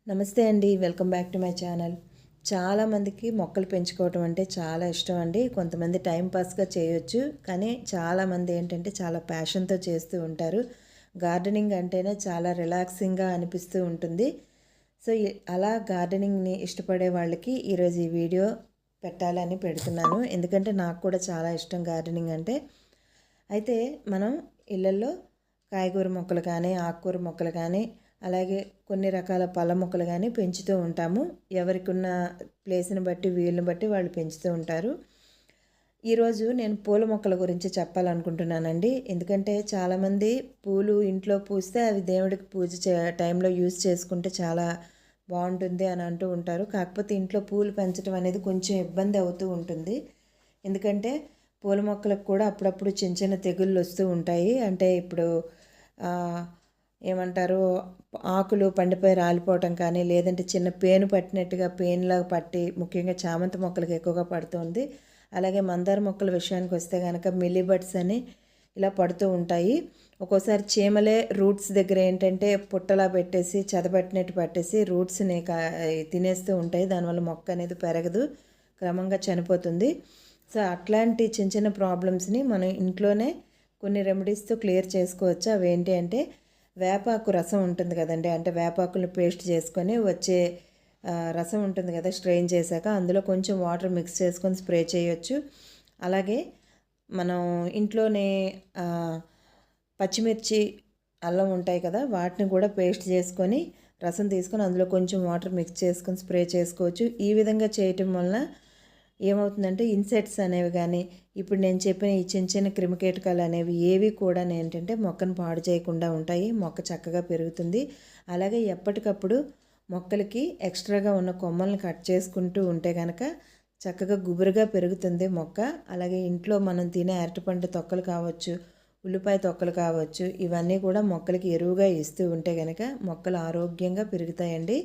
నమస్తే అండి. Welcome back to my channel. చాలామందికి మొక్కలు పెంచుకోవటం అంటే చాలా ఇష్టం అండి. కొంతమంది టైం పాస్‌గా చేయొచ్చు. కానీ చాలామంది ఏంటంటే చాలా ప్యాషన్‌తో చేస్తూ ఉంటారు. గార్డెనింగ్ అంటేనే చాలా రిలాక్సింగ్‌గా అనిపిస్తూ ఉంటుంది. సో, అలా గార్డెనింగ్‌ని ఇష్టపడే వాళ్ళకి ఈరోజు ఈ వీడియో పెట్టాలని పెడుతున్నాను. ఎందుకంటే నాకు కూడా చాలా ఇష్టం గార్డెనింగ్ అంటే. అయితే మనం ఇళ్ళల్లో కాయగూర మొక్కలు కానీ, ఆకుకూర మొక్కలు కానీ, అలాగే కొన్ని రకాల పళ్ళ మొక్కలు కానీ పెంచుతూ ఉంటాము. ఎవరికున్న ప్లేస్‌ని బట్టి, వీలుని బట్టి వాళ్ళు పెంచుతూ ఉంటారు. ఈరోజు నేను పూల మొక్కల గురించి చెప్పాలనుకుంటున్నానండి. ఎందుకంటే చాలామంది పూలు ఇంట్లో పూస్తే అవి దేవుడికి పూజ టైంలో యూజ్ చేసుకుంటే చాలా బాగుంటుంది అని అంటూ ఉంటారు. కాకపోతే ఇంట్లో పూలు పెంచడం అనేది కొంచెం ఇబ్బంది అవుతూ ఉంటుంది. ఎందుకంటే పూల మొక్కలకు కూడా అప్పుడప్పుడు చిన్న చిన్న తెగుళ్ళు వస్తూ ఉంటాయి. అంటే ఇప్పుడు ఏమంటారు, ఆకులు పండిపోయి రాలిపోవటం కానీ, లేదంటే చిన్న పేను పట్టినట్టుగా పేనులాగా పట్టి, ముఖ్యంగా చామంతి మొక్కలకు ఎక్కువగా పడుతుంది. అలాగే మందార మొక్కల విషయానికి వస్తే కనుక మిలీబగ్స్ అని ఇలా పడుతూ ఉంటాయి. ఒక్కోసారి చీమలే రూట్స్ దగ్గర ఏంటంటే పుట్టలా పెట్టేసి చెదపట్టినట్టు పట్టేసి రూట్స్ని తినేస్తూ ఉంటాయి. దానివల్ల మొక్క అనేది పెరగదు, క్రమంగా చనిపోతుంది. సో అట్లాంటి చిన్న చిన్న ప్రాబ్లమ్స్ని మనం ఇంట్లోనే కొన్ని రెమెడీస్తో క్లియర్ చేసుకోవచ్చు. అవి ఏంటి అంటే వేపాకు రసం ఉంటుంది కదండి, అంటే వేపాకులను పేస్ట్ చేసుకొని వచ్చే రసం ఉంటుంది కదా, స్ట్రెయిన్ చేశాక అందులో కొంచెం వాటర్ మిక్స్ చేసుకొని స్ప్రే చేయొచ్చు. అలాగే మనం ఇంట్లోనే పచ్చిమిర్చి, అల్లం ఉంటాయి కదా, వాటిని కూడా పేస్ట్ చేసుకొని రసం తీసుకొని అందులో కొంచెం వాటర్ మిక్స్ చేసుకొని స్ప్రే చేసుకోవచ్చు. ఈ విధంగా చేయటం వలన ఏమవుతుందంటే ఇన్సెక్ట్స్ అనేవి కానీ, ఇప్పుడు నేను చెప్పిన ఈ చిన్న చిన్న క్రిమికీటకాలు అనేవి ఏవి కూడా ఏంటంటే మొక్కను పాడు చేయకుండా ఉంటాయి. మొక్క చక్కగా పెరుగుతుంది. అలాగే ఎప్పటికప్పుడు మొక్కలకి ఎక్స్ట్రాగా ఉన్న కొమ్మల్ని కట్ చేసుకుంటూ ఉంటే కనుక చక్కగా గుబురుగా పెరుగుతుంది మొక్క. అలాగే ఇంట్లో మనం తినే అరటిపండు తొక్కలు కావచ్చు, ఉల్లిపాయ తొక్కలు కావచ్చు, ఇవన్నీ కూడా మొక్కలకి ఎరువుగా ఇస్తూ ఉంటే కనుక మొక్కలు ఆరోగ్యంగా పెరుగుతాయండి.